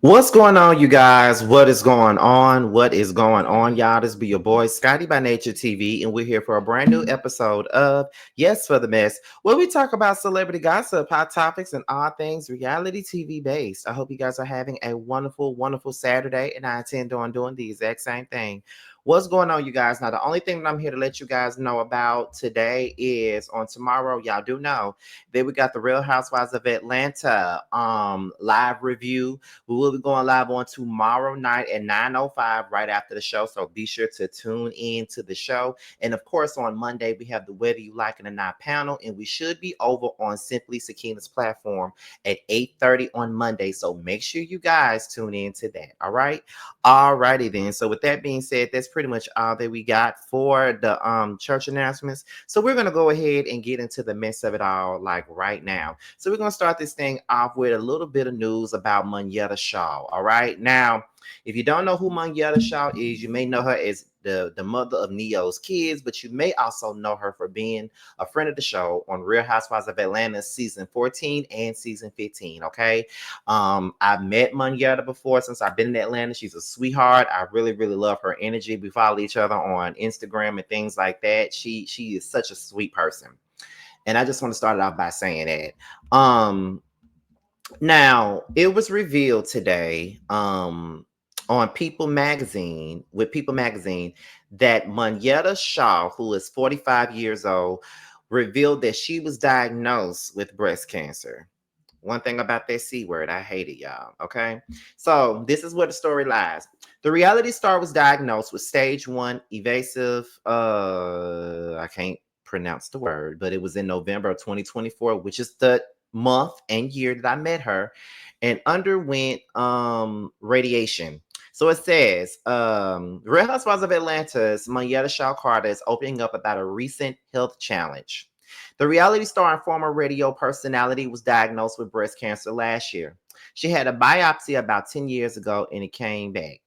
What's going on, you guys? What is going on? What is going on, y'all? This be your boy Scotty by Nature TV, and we're here for a brand new episode of Yes for the Mess, where we talk about celebrity gossip, hot topics, and all things reality TV based. I hope you guys are having a wonderful, wonderful Saturday, and I intend on doing the exact same thing. What's going on, you guys? Now, the only thing that I'm here to let you guys know about today is on tomorrow. Y'all do know that we got the Real Housewives of Atlanta live review. We will be going live on tomorrow night at 9:05 right after the show. So be sure to tune in to the show. And of course, on Monday, we have the Whether You Like It or Not panel. And we should be over on Simply Sakina's platform at 8:30 on Monday. So make sure you guys tune in to that. All right. All righty then. So with that being said, that's pretty much all that we got for the church announcements. So we're gonna go ahead and get into the mess of it all like right now. So we're gonna start this thing off with a little bit of news about Monyetta Shaw. All right. Now, if you don't know who Monyetta Shaw is, you may know her as the mother of Neo's kids, but you may also know her for being a friend of the show on Real Housewives of Atlanta season 14 and season 15. Okay. I've met Monyetta before since I've been in Atlanta. She's a sweetheart. I really, really love her energy. We follow each other on Instagram and things like that. She is such a sweet person. And I just want to start it off by saying that. Now it was revealed today on People Magazine that Monyetta Shaw, who is 45 years old, revealed that she was diagnosed with breast cancer. One thing about that C word, I hate it, y'all. Okay. So this is where the story lies. The reality star was diagnosed with stage 1 evasive, I can't pronounce the word, but it was in November of 2024, which is the month and year that I met her, and underwent radiation. So it says, Real Housewives of Atlanta's Monyetta Shaw Carter is opening up about a recent health challenge. The reality star and former radio personality was diagnosed with breast cancer last year. She had a biopsy about 10 years ago and it came back.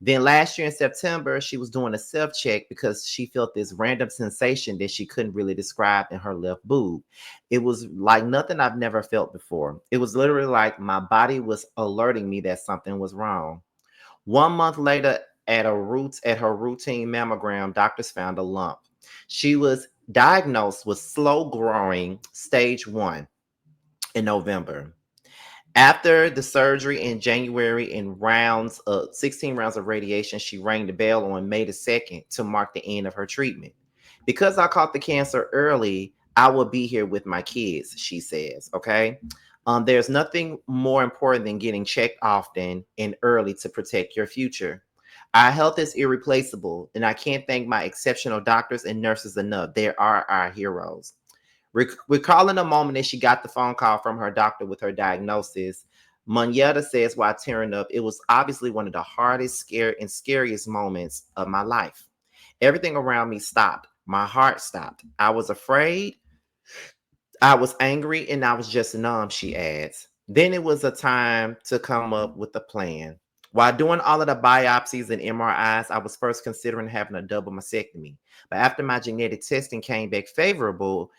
Then last year in September, she was doing a self check because she felt this random sensation that she couldn't really describe in her left boob. It was like nothing I've never felt before. It was literally like my body was alerting me that something was wrong. 1 month later, at her routine mammogram, doctors found a lump. She was diagnosed with slow growing stage 1 in November. After the surgery in January and 16 rounds of radiation, she rang the bell on May the 2nd to mark the end of her treatment. Because I caught the cancer early, I will be here with my kids, she says. Okay. There's nothing more important than getting checked often and early to protect your future. Our health is irreplaceable, and I can't thank my exceptional doctors and nurses enough. They are our heroes. Recalling the moment that she got the phone call from her doctor with her diagnosis, Monyetta says while tearing up, it was obviously one of the hardest, scariest moments of my life. Everything around me stopped. My heart stopped. I was afraid, I was angry, and I was just numb, she adds. Then it was a time to come up with a plan. While doing all of the biopsies and MRIs, I was first considering having a double mastectomy. But after my genetic testing came back favorable,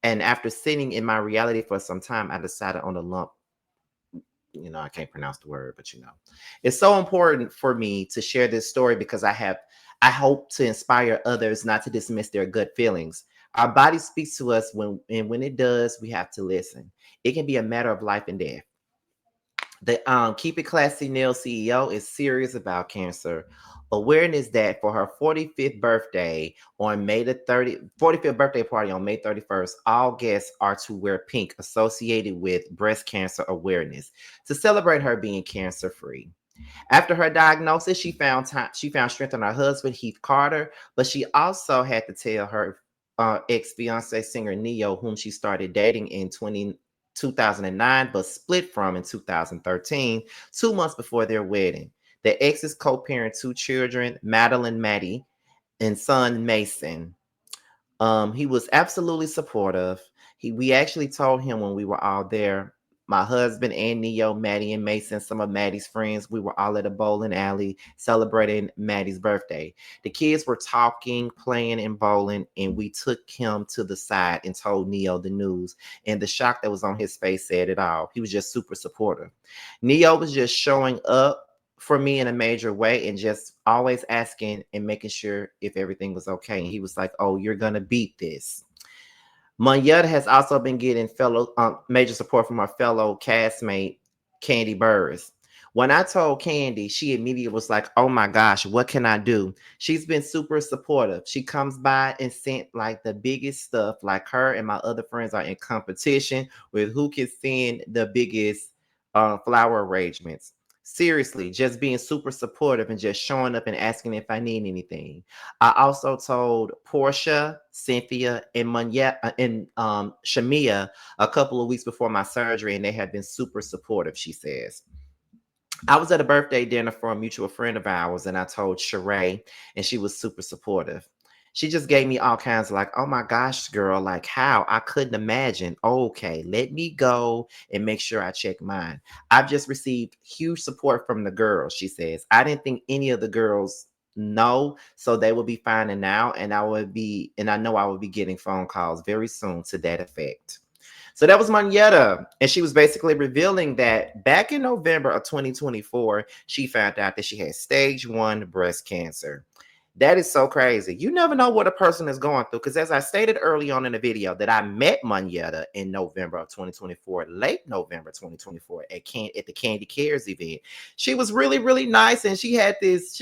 and after sitting in my reality for some time, I decided on a lump. I can't pronounce the word, but it's so important for me to share this story because I hope to inspire others not to dismiss their gut feelings. Our body speaks to us when it does, we have to listen. It can be a matter of life and death. The Keep It Classy Nail CEO is serious about cancer awareness that for her 45th birthday on May the 30th, 45th birthday party on May 31st, all guests are to wear pink associated with breast cancer awareness to celebrate her being cancer free. After her diagnosis, she found strength in her husband, Heath Carter, but she also had to tell her ex-fiance singer Neo, whom she started dating in 2009, but split from in 2013, 2 months before their wedding. The exes co-parent 2 children, Madeline Maddie and son Mason. He was absolutely supportive. We actually told him when we were all there, My husband and Neo, Maddie and Mason, some of Maddie's friends, we were all at a bowling alley celebrating Maddie's birthday. The kids were talking, playing, and bowling, and we took him to the side and told Neo the news. And the shock that was on his face said it all. He was just super supportive. Neo was just showing up for me in a major way and just always asking and making sure if everything was okay. And he was like, "Oh, you're gonna beat this." Monyetta has also been getting fellow major support from our fellow castmate Candy Burris. When I told Candy, she immediately was like, "Oh my gosh, what can I do?" She's been super supportive. She comes by and sent like the biggest stuff. Like her and my other friends are in competition with who can send the biggest flower arrangements. Seriously, just being super supportive and just showing up and asking if I need anything. I also told Portia, Cynthia, and Shamia a couple of weeks before my surgery, and they have been super supportive, she says. I was at a birthday dinner for a mutual friend of ours, and I told Sheree, and she was super supportive. She just gave me all kinds of like, "Oh my gosh, girl, like how? I couldn't imagine." Okay, let me go and make sure I check mine. I've just received huge support from the girls, she says. I didn't think any of the girls know, so they will be finding out, and I know I will be getting phone calls very soon to that effect. So that was Monyetta. And she was basically revealing that back in November of 2024, she found out that she had stage 1 breast cancer. That is so crazy. You never know what a person is going through. Because as I stated early on in the video, that I met Monyetta in November of 2024, late November 2024, at the Candy Cares event. She was really, really nice. And she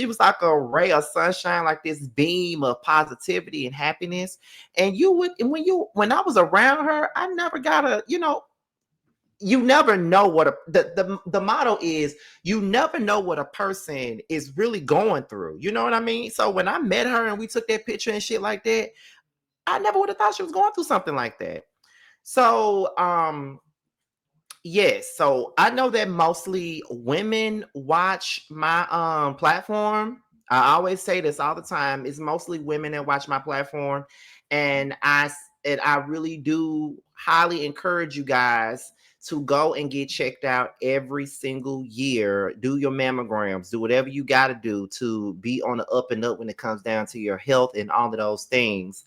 was like a ray of sunshine, like this beam of positivity and happiness. And when I was around her, I never got you never know what the motto is, you never know what a person is really going through. You know what I mean? So when I met her and we took that picture and shit like that, I never would have thought she was going through something like that. So yes, so I know that mostly women watch my platform. I always say this all the time. It's mostly women that watch my platform, and I really do highly encourage you guys to go and get checked out every single year. Do your mammograms, do whatever you got to do to be on the up and up when it comes down to your health and all of those things.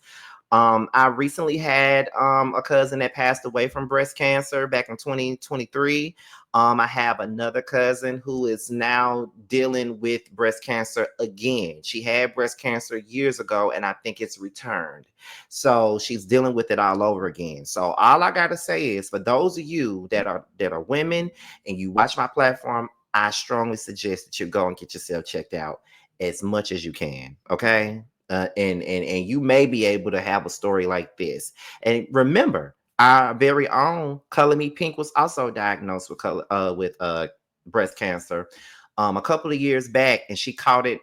I recently had a cousin that passed away from breast cancer back in 2023. I have another cousin who is now dealing with breast cancer again. She had breast cancer years ago, and I think it's returned. So she's dealing with it all over again. So all I gotta say is, for those of you that are women and you watch my platform, I strongly suggest that you go and get yourself checked out as much as you can. Okay. And you may be able to have a story like this. And remember, our very own Color Me Pink was also diagnosed with breast cancer a couple of years back, and she caught it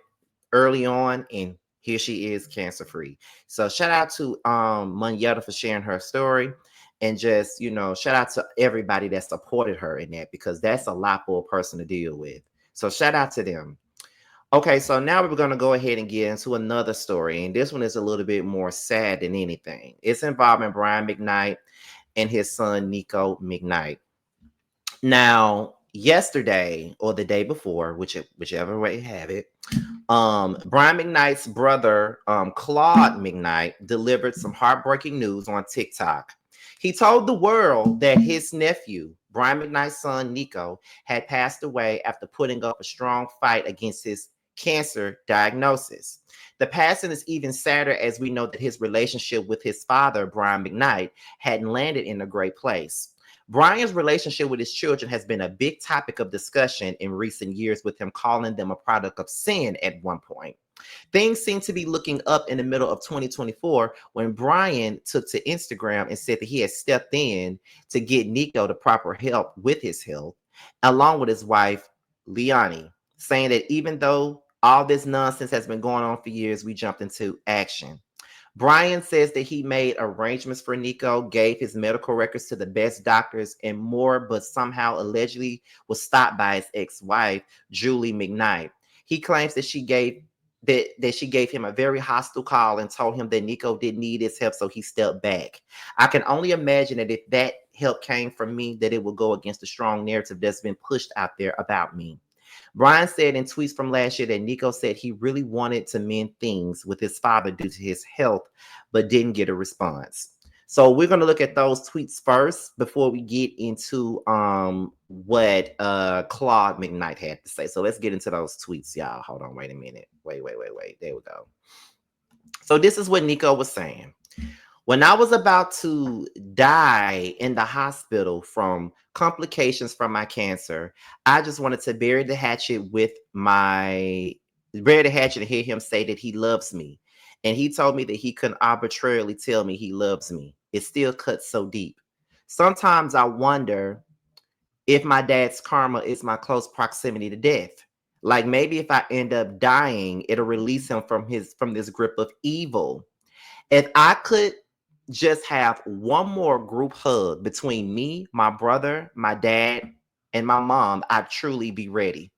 early on, and here she is, cancer free. So shout out to Monyetta for sharing her story, and just shout out to everybody that supported her in that, because that's a lot for a person to deal with. So shout out to them. Okay, so now we're going to go ahead and get into another story. And this one is a little bit more sad than anything. It's involving Brian McKnight and his son, Niko McKnight. Now, yesterday or the day before, whichever way you have it, Brian McKnight's brother, Claude McKnight, delivered some heartbreaking news on TikTok. He told the world that his nephew, Brian McKnight's son, Niko, had passed away after putting up a strong fight against his cancer diagnosis. The passing is even sadder as we know that his relationship with his father, Brian McKnight, hadn't landed in a great place. Brian's relationship with his children has been a big topic of discussion in recent years, with him calling them a product of sin at one point. Things seem to be looking up in the middle of 2024 when Brian took to Instagram and said that he had stepped in to get Niko the proper help with his health, along with his wife, Leonie, saying that even though all this nonsense has been going on for years, we jumped into action. Brian says that he made arrangements for Niko, gave his medical records to the best doctors and more, but somehow allegedly was stopped by his ex-wife, Julie McKnight. He claims that she gave him a very hostile call and told him that Niko didn't need his help, so he stepped back. I can only imagine that help came from me, that it would go against the strong narrative that's been pushed out there about me. Brian said in tweets from last year that Niko said he really wanted to mend things with his father due to his health, but didn't get a response. So we're going to look at those tweets first before we get into what Claude McKnight had to say. So let's get into those tweets, y'all. Hold on, wait a minute. Wait. There we go. So this is what Niko was saying. When I was about to die in the hospital from complications from my cancer, I just wanted to bury the hatchet and hear him say that he loves me. And he told me that he couldn't arbitrarily tell me he loves me. It still cuts so deep. Sometimes I wonder if my dad's karma is my close proximity to death. Like maybe if I end up dying, it'll release him from this grip of evil. If I could just have one more group hug between me, my brother, my dad, and my mom, I'd truly be ready.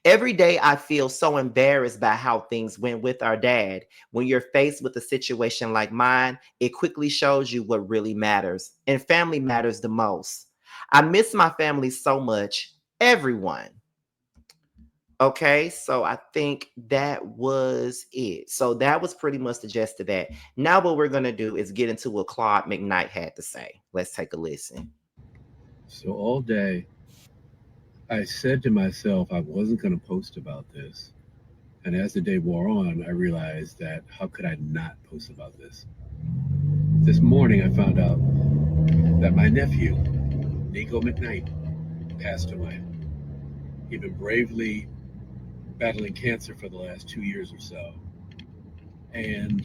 Every day I feel so embarrassed by how things went with our dad. When you're faced with a situation like mine, it quickly shows you what really matters. And family matters the most. I miss my family so much. Everyone. Okay, so I think that was it. So that was pretty much the gist of that. Now what we're going to do is get into what Claude McKnight had to say. Let's take a listen. So all day, I said to myself I wasn't going to post about this. And as the day wore on, I realized that how could I not post about this? This morning, I found out that my nephew, Niko McKnight, passed away. He'd been bravely battling cancer for the last 2 years or so. And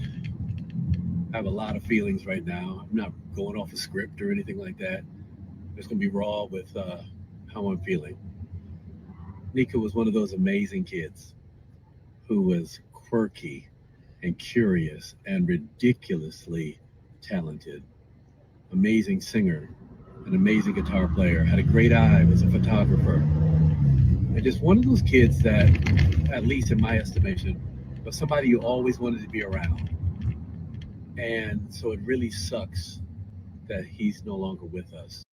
I have a lot of feelings right now. I'm not going off a script or anything like that. I'm just going to be raw with how I'm feeling. Niko was one of those amazing kids who was quirky and curious and ridiculously talented. Amazing singer, an amazing guitar player, had a great eye, was a photographer. And just one of those kids that, at least in my estimation, was somebody you always wanted to be around. And so it really sucks that he's no longer with us.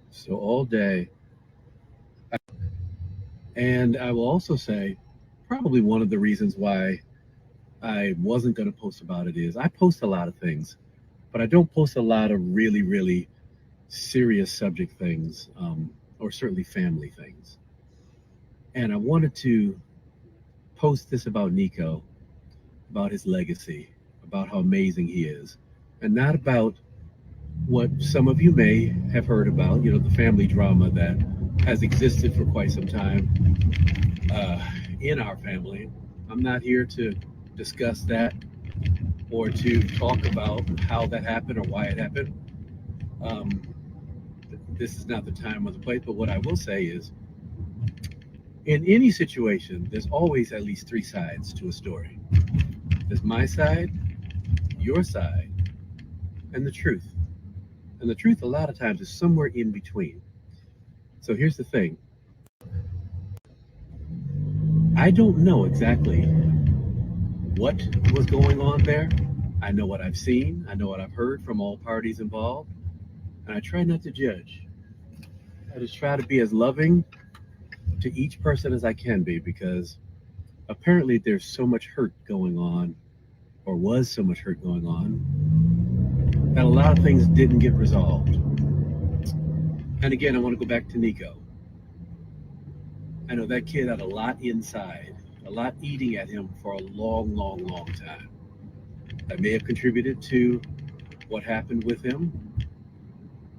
So all day, and I will also say, probably one of the reasons why I wasn't going to post about it is I post a lot of things, but I don't post a lot of really, really serious subject things, or certainly family things. And I wanted to post this about Niko, about his legacy, about how amazing he is, and not about what some of you may have heard about, the family drama that has existed for quite some time in our family. I'm not here to discuss that or to talk about how that happened or why it happened. Um, this is not the time or the place, but what I will say is in any situation, there's always at least three sides to a story. There's my side, your side, and the truth. And the truth, a lot of times, is somewhere in between. So here's the thing, I don't know exactly what was going on there. I know what I've seen, I know what I've heard from all parties involved, and I try not to judge. I just try to be as loving to each person as I can be because apparently there's so much hurt going on, or was so much hurt going on, that a lot of things didn't get resolved. And again, I want to go back to Niko. I know that kid had a lot inside, a lot eating at him for a long, long, long time. That may have contributed to what happened with him.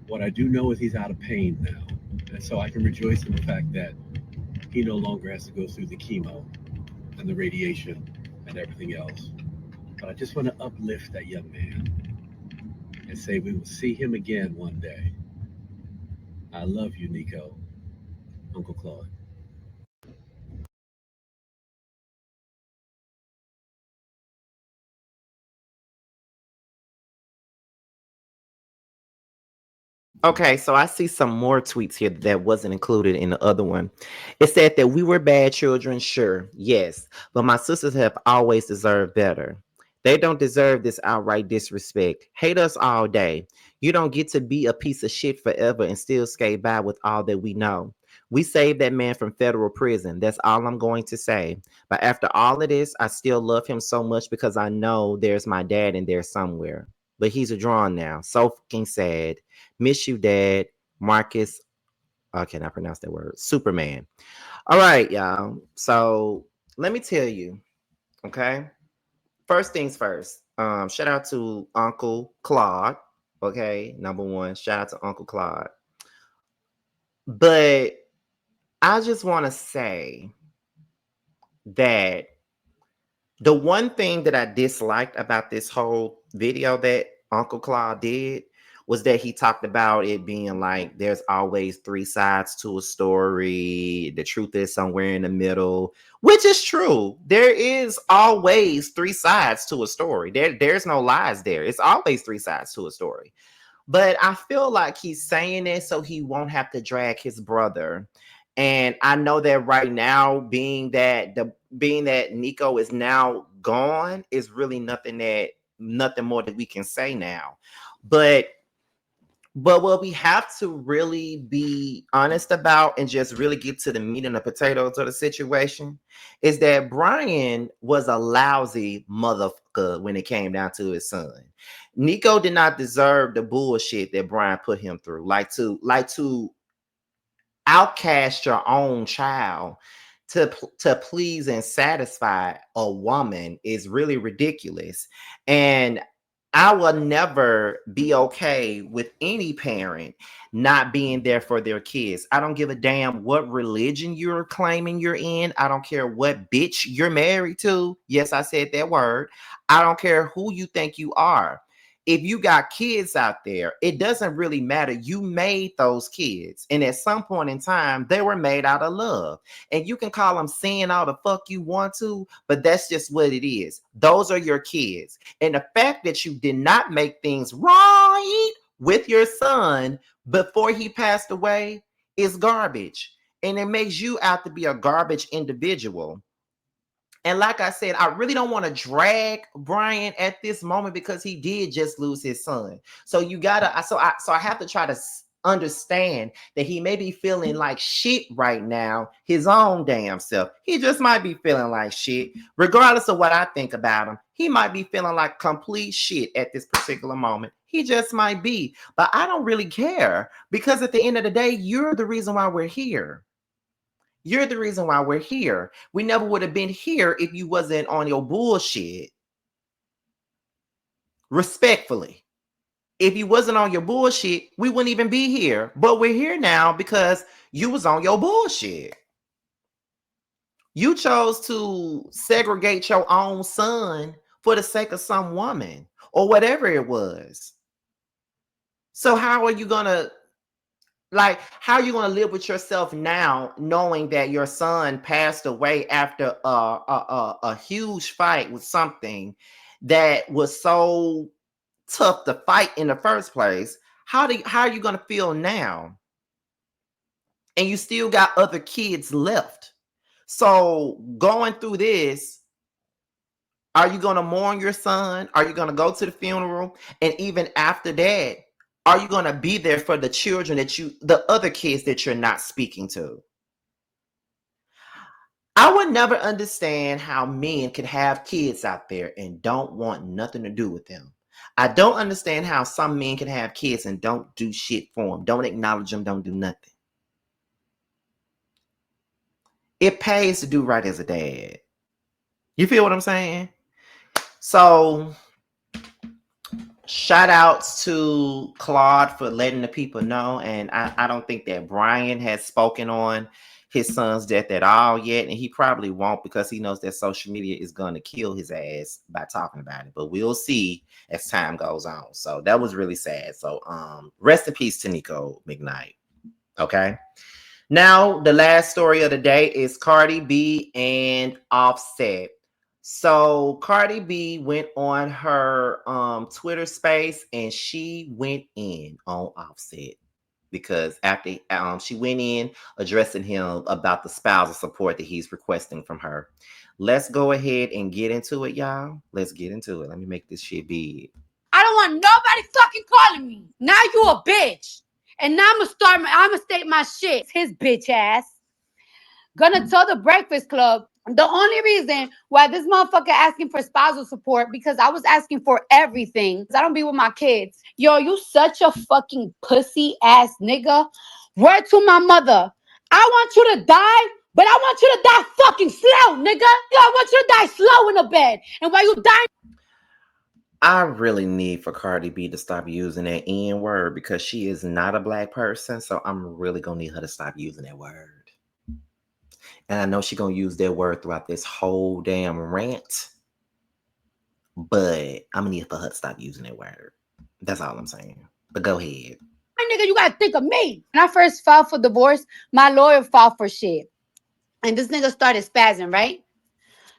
What I do know is he's out of pain now. And so I can rejoice in the fact that he no longer has to go through the chemo and the radiation and everything else. But I just want to uplift that young man and say we will see him again one day. I love you, Niko. Uncle Claude. Okay, so I see some more tweets here that wasn't included in the other one. It said that we were bad children, sure, yes, but my sisters have always deserved better. They don't deserve this outright disrespect. Hate us all day. You don't get to be a piece of shit forever and still skate by with all that we know. We saved that man from federal prison. That's all I'm going to say. But after all of this, I still love him so much because I know there's my dad in there somewhere. But he's a drawn now. So fucking sad. Miss you, Dad. Marcus. I cannot pronounce that word. Superman. All right, y'all. So let me tell you, okay? First things first. Shout out to Uncle Claude. Okay, number one. Shout out to Uncle Claude. But I just want to say that the one thing that I disliked about this whole video that Uncle Claude did was that he talked about it being like there's always three sides to a story. The truth is somewhere in the middle, which is true. There is always three sides to a story. There's no lies there. It's always three sides to a story. But I feel like he's saying it so he won't have to drag his brother. And I know that right now, being that Niko is now gone, is really nothing more that we can say now. But what we have to really be honest about and just really get to the meat and the potatoes of the situation is that Brian was a lousy motherfucker when it came down to his son. Niko did not deserve the bullshit that Brian put him through. Like to outcast your own child to please and satisfy a woman is really ridiculous. And I will never be okay with any parent not being there for their kids. I don't give a damn what religion you're claiming you're in. I don't care what bitch you're married to. Yes, I said that word. I don't care who you think you are. If you got kids out there, it doesn't really matter. You made those kids. And at some point in time, they were made out of love. And you can call them sin all the fuck you want to, but that's just what it is. Those are your kids. And the fact that you did not make things right with your son before he passed away is garbage. And it makes you out to be a garbage individual. And like I said, I really don't want to drag Brian at this moment because he did just lose his son. So you gotta, so I have to try to understand that he may be feeling like shit right now, his own damn self. He just might be feeling like shit, regardless of what I think about him. He might be feeling like complete shit at this particular moment. He just might be, but I don't really care because at the end of the day, you're the reason why we're here. You're the reason why we're here. We never would have been here if you wasn't on your bullshit. Respectfully. If you wasn't on your bullshit, we wouldn't even be here. But we're here now because you was on your bullshit. You chose to segregate your own son for the sake of some woman or whatever it was. So how are you going to how are you going to live with yourself now knowing that your son passed away after a huge fight with something that was so tough to fight in the first place? How are you going to feel now? And you still got other kids left. So going through this, are you going to mourn your son? Are you going to go to the funeral? And even after that, are you going to be there for the children the other kids that you're not speaking to? I would never understand how men could have kids out there and don't want nothing to do with them. I don't understand how some men can have kids and don't do shit for them, don't acknowledge them, don't do nothing. It pays to do right as a dad. You feel what I'm saying? So shout outs to Claude for letting the people know. And I don't think that Brian has spoken on his son's death at all yet. And he probably won't because he knows that social media is going to kill his ass by talking about it. But we'll see as time goes on. So that was really sad. So rest in peace to Niko McKnight. Okay. Now, the last story of the day is Cardi B and Offset. So Cardi B went on her Twitter space and she went in on Offset. because after she went in addressing him about the spousal support that he's requesting from her. Let's go ahead and get into it, y'all. Let's get into it. Let me make this shit big. I don't want nobody fucking calling me. Now you a bitch. And now I'ma state my shit. His bitch ass. Gonna tell the Breakfast Club the only reason why this motherfucker asking for spousal support because I was asking for everything. I don't be with my kids. Yo, you such a fucking pussy ass nigga. Word to my mother. I want you to die, but I want you to die fucking slow, nigga. Yo, I want you to die slow in the bed. And while you die, I really need for Cardi B to stop using that N word because she is not a black person. So I'm really gonna need her to stop using that word. And I know she's gonna use that word throughout this whole damn rant. But I'm gonna need for her to stop using that word. That's all I'm saying. But go ahead. nigga, you gotta think of me. When I first filed for divorce, my lawyer filed for shit. And this nigga started spazzing, right?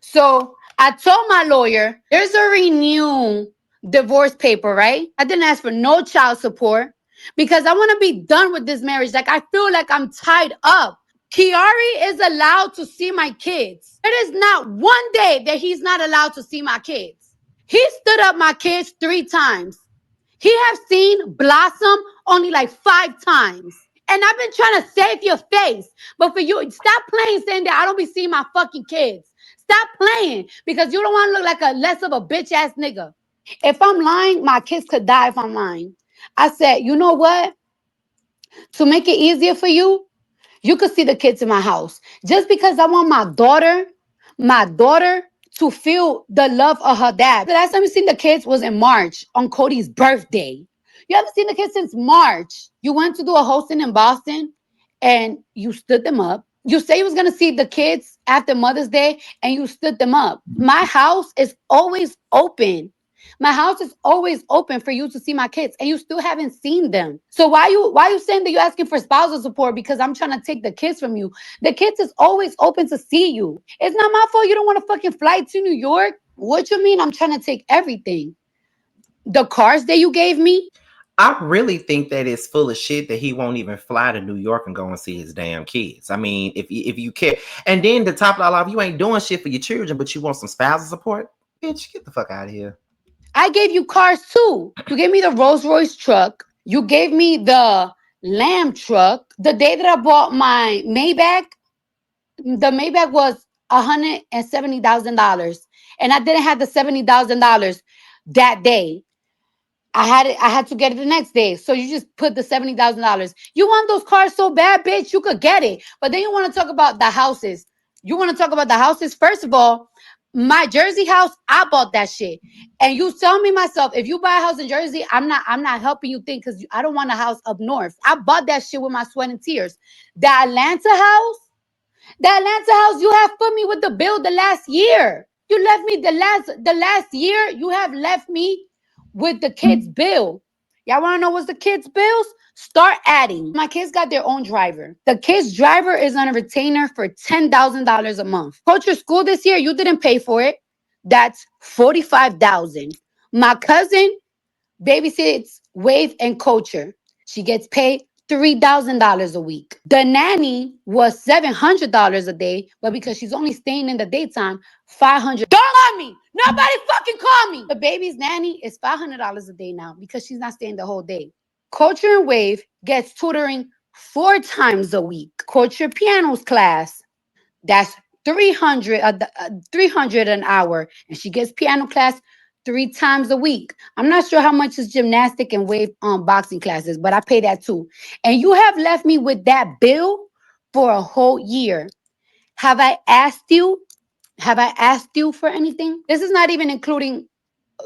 So I told my lawyer, there's a renew divorce paper, right? I didn't ask for no child support because I want to be done with this marriage. Like, I feel like I'm tied up. Kiari is allowed to see my kids. There is not one day that he's not allowed to see my kids. He stood up my kids 3 times. He have seen Blossom only like 5 times. And I've been trying to save your face. But for you, stop playing saying that I don't be seeing my fucking kids. Stop playing because you don't want to look like a less of a bitch ass nigga. If I'm lying, my kids could die if I'm lying. I said, you know what? To make it easier for you, you could see the kids in my house. Just because I want my daughter to feel the love of her dad. The last time you seen the kids was in March on Cody's birthday. You haven't seen the kids since March. You went to do a hosting in Boston and you stood them up. You say you was gonna see the kids after Mother's Day and you stood them up. My house is always open. My house is always open for you to see my kids, and you still haven't seen them. So why you saying that you're asking for spousal support because I'm trying to take the kids from you? The kids is always open to see you. It's not my fault you don't want to fucking fly to New York. What you mean I'm trying to take everything? The cars that you gave me? I really think that it's full of shit that he won't even fly to New York and go and see his damn kids. I mean, if you care, and then to top it all off, you ain't doing shit for your children, but you want some spousal support, bitch, get the fuck out of here. I gave you cars too. You gave me the Rolls Royce truck. You gave me the Lamb truck. The day that I bought my Maybach, the Maybach was $170,000, and I didn't have the $70,000 that day. I had it. I had to get it the next day. So you just put the $70,000. You want those cars so bad, bitch? You could get it. But then you want to talk about the houses. You want to talk about the houses. First of all, my Jersey house, I bought that shit. And you tell me myself, if you buy a house in Jersey, I'm not helping you think because I don't want a house up north. I bought that shit with my sweat and tears. The Atlanta house. The Atlanta house, you have put me with the bill the last year. You left me the last year. You have left me with the kids' bill. Y'all want to know what's the kids' bills? Start adding. My kids got their own driver. The kids' driver is on a retainer for $10,000 a month. Culture school this year, you didn't pay for it. That's $45,000. My cousin babysits Wave and Culture. She gets paid $3,000 a week. The nanny was $700 a day, but because she's only staying in the daytime, 500. Don't call me. Nobody fucking call me. The baby's nanny is $500 a day now because she's not staying the whole day. Culture and Wave gets tutoring 4 times a week. Culture pianos class, that's 300 an hour, and she gets piano class 3 times a week. I'm not sure how much is gymnastic and Wave boxing classes, but I pay that too. And you have left me with that bill for a whole year. Have I asked you? Have I asked you for anything? This is not even including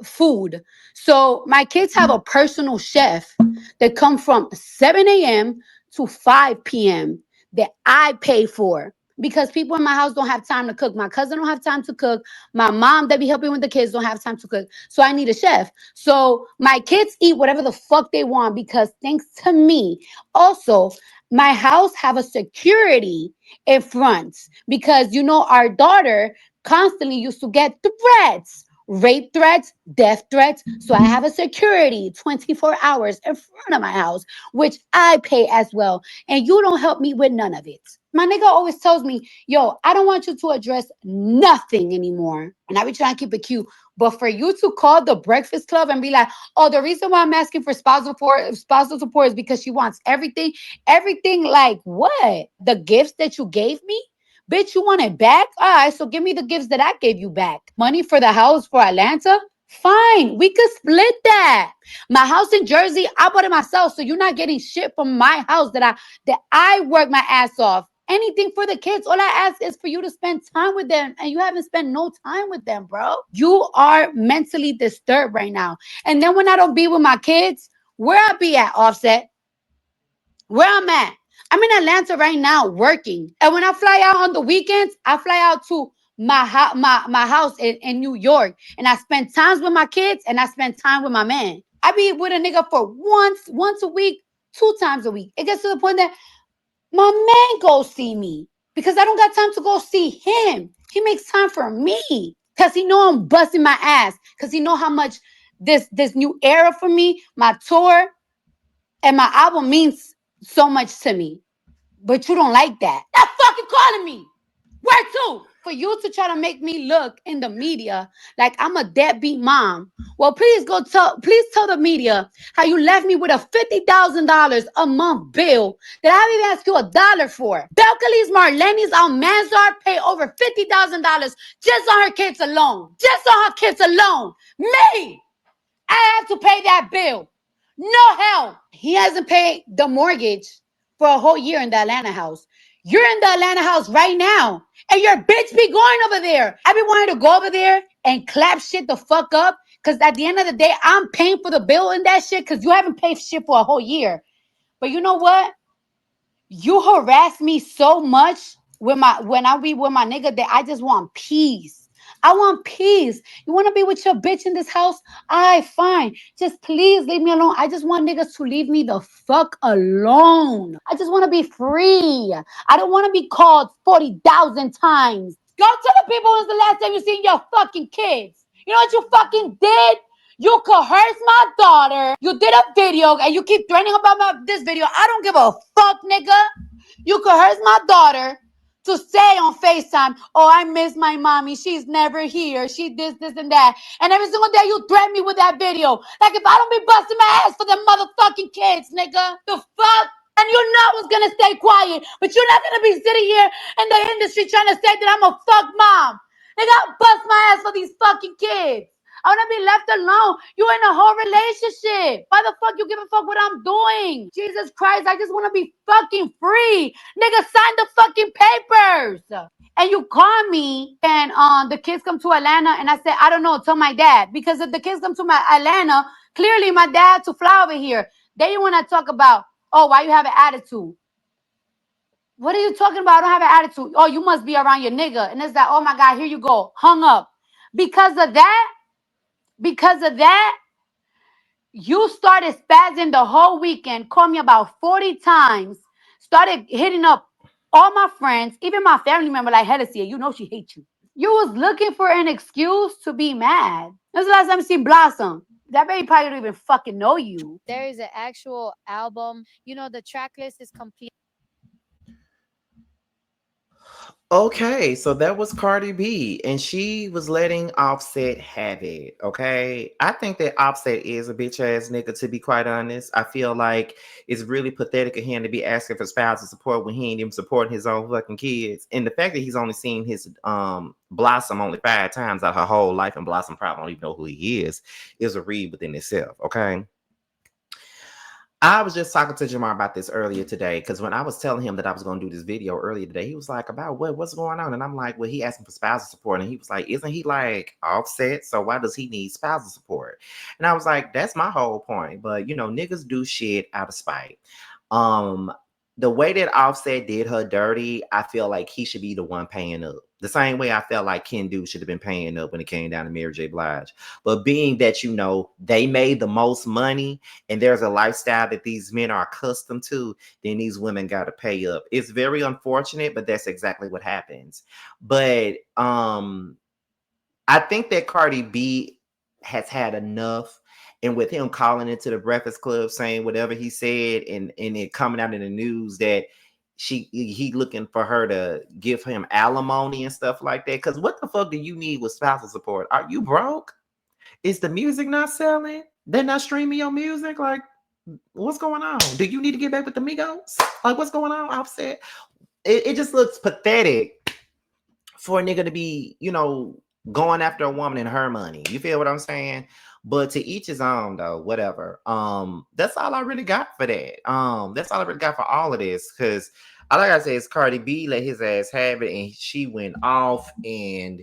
food. So my kids have a personal chef that come from 7 a.m. to 5 p.m. that I pay for because people in my house don't have time to cook. My cousin don't have time to cook. My mom that be helping with the kids don't have time to cook. So I need a chef. So my kids eat whatever the fuck they want because thanks to me. Also, my house have a security in front because our daughter constantly used to get threats. rape threats, death threats. So I have a security 24 hours in front of my house, which I pay as well. And you don't help me with none of it. My nigga always tells me, yo, I don't want you to address nothing anymore. And I be trying to keep it cute. But for you to call the Breakfast Club and be like, oh, the reason why I'm asking for spousal support is because she wants everything. Everything like what? The gifts that you gave me? Bitch, you want it back? All right, so give me the gifts that I gave you back. Money for the house for Atlanta? Fine, we could split that. My house in Jersey, I bought it myself, so you're not getting shit from my house that I work my ass off. Anything for the kids. All I ask is for you to spend time with them, and you haven't spent no time with them, bro. You are mentally disturbed right now. And then when I don't be with my kids, where I be at, Offset? Where I'm at? I'm in Atlanta right now working. And when I fly out on the weekends, I fly out to my house in New York. And I spend times with my kids and I spend time with my man. I be with a nigga for once a week, 2 times a week. It gets to the point that my man go see me because I don't got time to go see him. He makes time for me because he know I'm busting my ass because he know how much this new era for me, my tour and my album means so much to me. But you don't like that. Stop fucking calling me. Where to? For you to try to make me look in the media like I'm a deadbeat mom. Well, please tell the media how you left me with a $50,000 a month bill that I haven't even asked you $1 for. Belcalis, Marlenis, Almanzar pay over $50,000 just on her kids alone. Just on her kids alone. Me! I have to pay that bill. No help. He hasn't paid the mortgage for a whole year in the Atlanta house. You're in the Atlanta house right now. And your bitch be going over there. I be wanting to go over there and clap shit the fuck up. Cause at the end of the day, I'm paying for the bill and that shit because you haven't paid shit for a whole year. But you know what? You harass me so much with my when I be with my nigga that I just want peace. I want peace. You want to be with your bitch in this house? I fine. Just please leave me alone. I just want niggas to leave me the fuck alone. I just want to be free. I don't want to be called 40,000 times. Go tell the people when's the last time you seen your fucking kids. You know what you fucking did? You coerced my daughter. You did a video and you keep threatening about this video. I don't give a fuck, nigga. You coerced my daughter to say on FaceTime, oh, I miss my mommy. She's never here. She this, and that. And every single day you threaten me with that video. Like if I don't be busting my ass for them motherfucking kids, nigga. The fuck? And you know I was gonna stay quiet, but you're not gonna be sitting here in the industry trying to say that I'm a fuck mom. Nigga, I'll bust my ass for these fucking kids. I want to be left alone. You in a whole relationship. Why the fuck you give a fuck what I'm doing? Jesus Christ, I just want to be fucking free. Nigga, sign the fucking papers. And you call me and the kids come to Atlanta and I said, I don't know, tell my dad. Because if the kids come to my Atlanta, clearly my dad to fly over here. Then you want to talk about, oh, why you have an attitude? What are you talking about? I don't have an attitude. Oh, you must be around your nigga. And it's like, oh my God, here you go. Hung up. Because of that, you started spazzing the whole weekend, called me about 40 times, started hitting up all my friends, even my family member like Hennessy, you know she hates you. You was looking for an excuse to be mad. That's the last time I see Blossom. That baby probably don't even fucking know you. There is an actual album. You know, the track list is complete. Okay, so that was Cardi B, and she was letting Offset have it. Okay, I think that Offset is a bitch ass nigga. To be quite honest, I feel like it's really pathetic of him to be asking for spousal support when he ain't even supporting his own fucking kids. And the fact that he's only seen his Blossom only 5 times out of her whole life, and Blossom probably don't even know who he is a read within itself. Okay. I was just talking to Jamar about this earlier today because when I was telling him that I was going to do this video earlier today, he was like, "About what? What's going on?" And I'm like, "Well, he asking for spousal support," and he was like, "Isn't he like Offset? So why does he need spousal support?" And I was like, "That's my whole point." But niggas do shit out of spite. Um, the way that Offset did her dirty, I feel like he should be the one paying up. The same way I felt like Ken Do should have been paying up when it came down to Mary J. Blige. But being that they made the most money and there's a lifestyle that these men are accustomed to, then these women got to pay up. It's very unfortunate, but that's exactly what happens. But I think that Cardi B has had enough. And with him calling into the Breakfast Club saying whatever he said, and it coming out in the news that he looking for her to give him alimony and stuff like that. Because what the fuck do you need with spousal support? Are you broke? Is the music not selling? They're not streaming your music? Like, what's going on? Do you need to get back with the Migos? Like, what's going on? Offset. It just looks pathetic for a nigga to be, going after a woman and her money. You feel what I'm saying? But to each his own, though. Whatever. That's all I really got for that. That's all I really got for all of this. Because all I gotta say is Cardi B let his ass have it, and she went off, and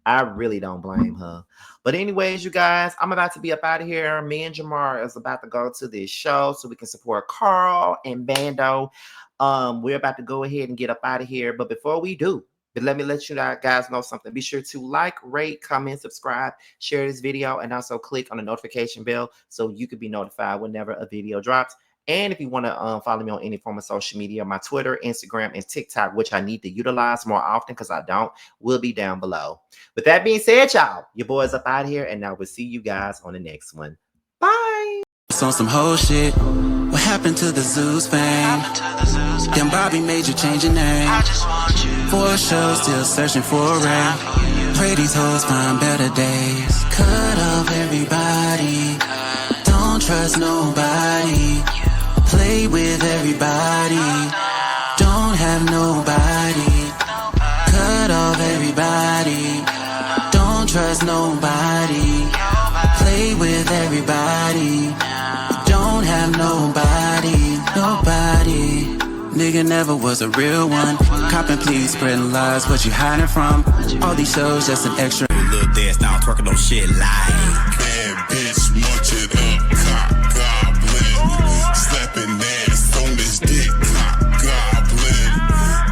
I really don't blame her. But anyways, you guys, I'm about to be up out of here. Me and Jamar is about to go to this show so we can support Carl and Bando. We're about to go ahead and get up out of here. But before we do, let me let you guys know something. Be sure to like, rate, comment, subscribe, share this video, and also click on the notification bell so you can be notified whenever a video drops. And if you want to follow me on any form of social media, my Twitter, Instagram, and TikTok, which I need to utilize more often because I don't, will be down below. With that being said, y'all, your boy's up out here, and I will see you guys on the next one. Bye. It's on some whole shit. What happened to the Zeus fame? Then Bobby made you change your name. For a show, still searching for a ring. Pray these hoes find better days. Cut off everybody. Don't trust nobody. Play with everybody. Don't have nobody. Cut off everybody. Don't trust nobody. Play with everybody. Don't have nobody. Nobody. Nigga never was a real one. Copping, please, spreading lies. What you hiding from? All these shows just an extra. Little dance now, twerking on shit like bad bitch, munch it up, cock goblin. Slapping ass on this dick, cock goblin.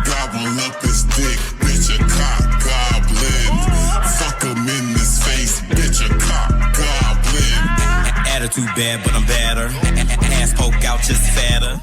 Gobble up his dick, bitch a cock goblin. Fuck him in his face, bitch a cock goblin. Attitude bad, but I'm better. Ass poke out just fatter.